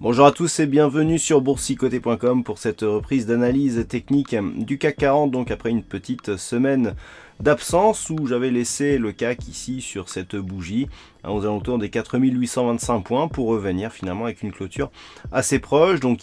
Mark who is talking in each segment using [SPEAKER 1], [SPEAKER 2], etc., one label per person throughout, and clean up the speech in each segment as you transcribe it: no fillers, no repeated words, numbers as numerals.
[SPEAKER 1] Bonjour à tous et bienvenue sur boursicoté.com pour cette reprise d'analyse technique du CAC 40, donc après une petite semaine d'absence où j'avais laissé le CAC ici sur cette bougie aux alentours des 4825 points pour revenir finalement avec une clôture assez proche, donc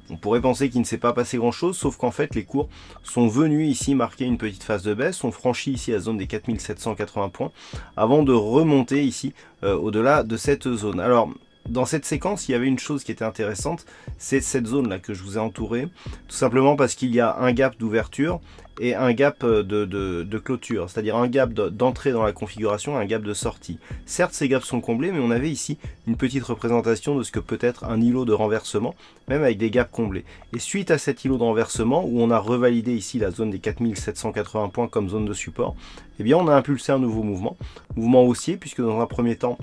[SPEAKER 1] on pourrait penser qu'il ne s'est pas passé grand chose, sauf qu'en fait les cours sont venus ici marquer une petite phase de baisse, ont franchi ici la zone des 4780 points avant de remonter ici au-delà de cette zone. Alors dans cette séquence, il y avait une chose qui était intéressante, c'est cette zone-là que je vous ai entourée, tout simplement parce qu'il y a un gap d'ouverture et un gap de clôture, c'est-à-dire un gap d'entrée dans la configuration et un gap de sortie. Certes, ces gaps sont comblés, mais on avait ici une petite représentation de ce que peut être un îlot de renversement, même avec des gaps comblés. Et suite à cet îlot de renversement, où on a revalidé ici la zone des 4780 points comme zone de support, eh bien on a impulsé un nouveau mouvement haussier, puisque dans un premier temps,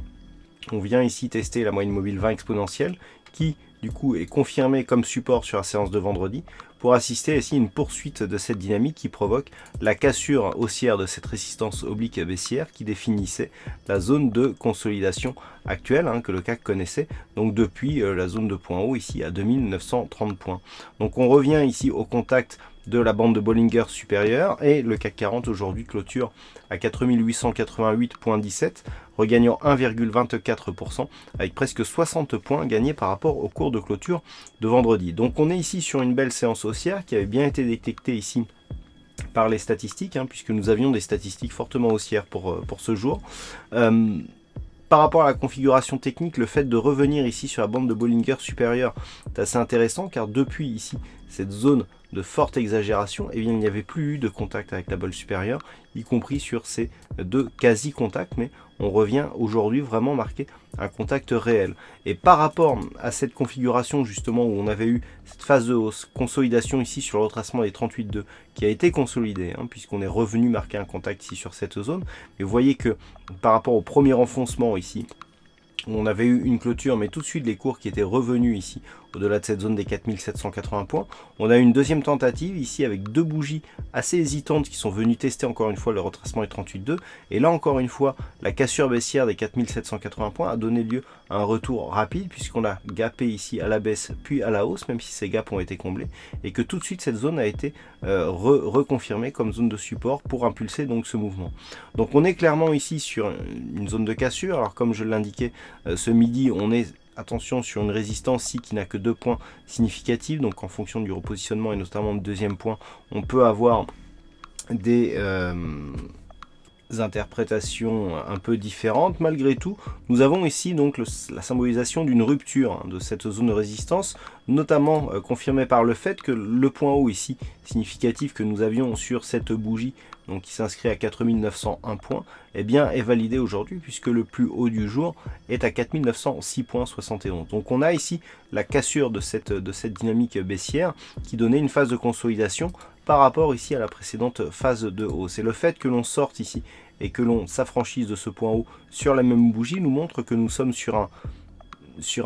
[SPEAKER 1] on vient ici tester la moyenne mobile 20 exponentielle qui du coup est confirmée comme support sur la séance de vendredi pour assister ici à une poursuite de cette dynamique qui provoque la cassure haussière de cette résistance oblique baissière qui définissait la zone de consolidation actuelle que le CAC connaissait, donc depuis la zone de point haut ici à 2930 points. Donc on revient ici au contact de la bande de Bollinger supérieure et le CAC 40 aujourd'hui clôture à 4888,17, regagnant 1,24% avec presque 60 points gagnés par rapport au cours de clôture de vendredi. Donc on est ici sur une belle séance haussière qui avait bien été détectée ici par les statistiques, puisque nous avions des statistiques fortement haussières pour ce jour. Par rapport à la configuration technique, le fait de revenir ici sur la bande de Bollinger supérieure est assez intéressant car depuis ici, cette zone de forte exagération, eh bien, il n'y avait plus eu de contact avec la bolle supérieure, y compris sur ces deux quasi-contacts, mais on revient aujourd'hui vraiment marquer un contact réel. Et par rapport à cette configuration justement où on avait eu cette phase de hausse, consolidation ici sur le retracement des 38,2 qui a été consolidé, puisqu'on est revenu marquer un contact ici sur cette zone, mais vous voyez que par rapport au premier enfoncement ici, on avait eu une clôture, mais tout de suite les cours qui étaient revenus ici, au-delà de cette zone des 4780 points. On a eu une deuxième tentative ici avec deux bougies assez hésitantes qui sont venues tester encore une fois le retracement des 38,2. Et là encore une fois, la cassure baissière des 4780 points a donné lieu à un retour rapide puisqu'on a gapé ici à la baisse puis à la hausse, même si ces gaps ont été comblés. Et que tout de suite cette zone a été reconfirmée comme zone de support pour impulser donc ce mouvement. Donc on est clairement ici sur une zone de cassure. Alors comme je l'indiquais ce midi, on est attention sur une résistance ici qui n'a que 2 points significatifs, donc en fonction du repositionnement et notamment du deuxième point, on peut avoir des interprétations un peu différentes. Malgré tout, nous avons ici donc la symbolisation d'une rupture de cette zone de résistance, notamment confirmée par le fait que le point haut ici significatif que nous avions sur cette bougie, donc qui s'inscrit à 4901 points, eh bien est validé aujourd'hui puisque le plus haut du jour est à 4906,71. Donc on a ici la cassure de cette dynamique baissière qui donnait une phase de consolidation par rapport ici à la précédente phase de hausse. Et le fait que l'on sorte ici et que l'on s'affranchisse de ce point haut sur la même bougie nous montre que nous sommes sur un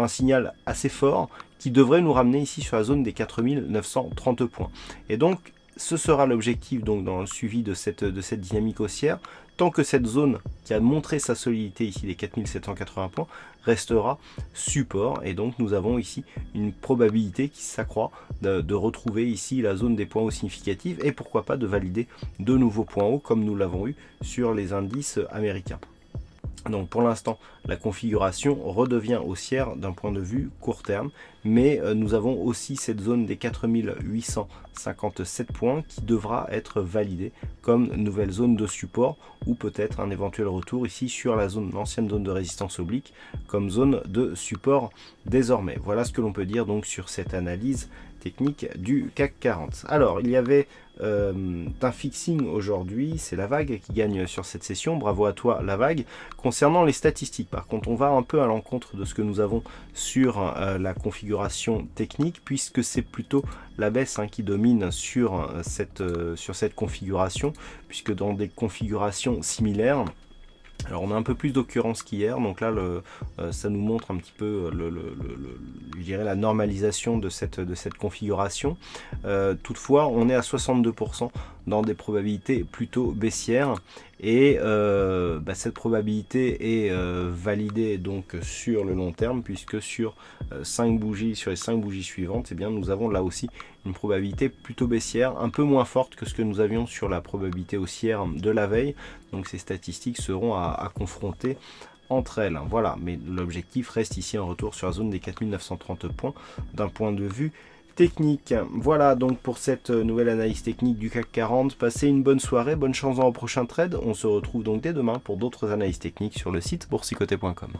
[SPEAKER 1] signal assez fort qui devrait nous ramener ici sur la zone des 4930 points. Et donc ce sera l'objectif donc dans le suivi de cette dynamique haussière, tant que cette zone qui a montré sa solidité ici des 4780 points restera support, et donc nous avons ici une probabilité qui s'accroît de retrouver ici la zone des points hauts significatifs et pourquoi pas de valider de nouveaux points hauts comme nous l'avons eu sur les indices américains. Donc pour l'instant, la configuration redevient haussière d'un point de vue court terme, mais nous avons aussi cette zone des 4857 points qui devra être validée comme nouvelle zone de support ou peut-être un éventuel retour ici sur l'ancienne zone de résistance oblique comme zone de support désormais. Voilà ce que l'on peut dire donc sur cette analyse technique du CAC 40. Alors il y avait un fixing aujourd'hui, c'est la vague qui gagne sur cette session, bravo à toi la vague. Concernant les statistiques par contre, on va un peu à l'encontre de ce que nous avons sur la configuration technique puisque c'est plutôt la baisse qui domine sur cette configuration, puisque dans des configurations similaires, alors on a un peu plus d'occurrences qu'hier, donc là ça nous montre un petit peu je dirais la normalisation de cette configuration. Toutefois on est à 62% dans des probabilités plutôt baissières et cette probabilité est validée donc sur le long terme, puisque sur les 5 bougies suivantes, eh bien, nous avons là aussi une probabilité plutôt baissière, un peu moins forte que ce que nous avions sur la probabilité haussière de la veille. Donc ces statistiques seront à confronter entre elles. Voilà, mais l'objectif reste ici un retour sur la zone des 4930 points d'un point de vue technique. Voilà donc pour cette nouvelle analyse technique du CAC 40. Passez une bonne soirée, bonne chance dans le prochain trade. On se retrouve donc dès demain pour d'autres analyses techniques sur le site boursicoté.com.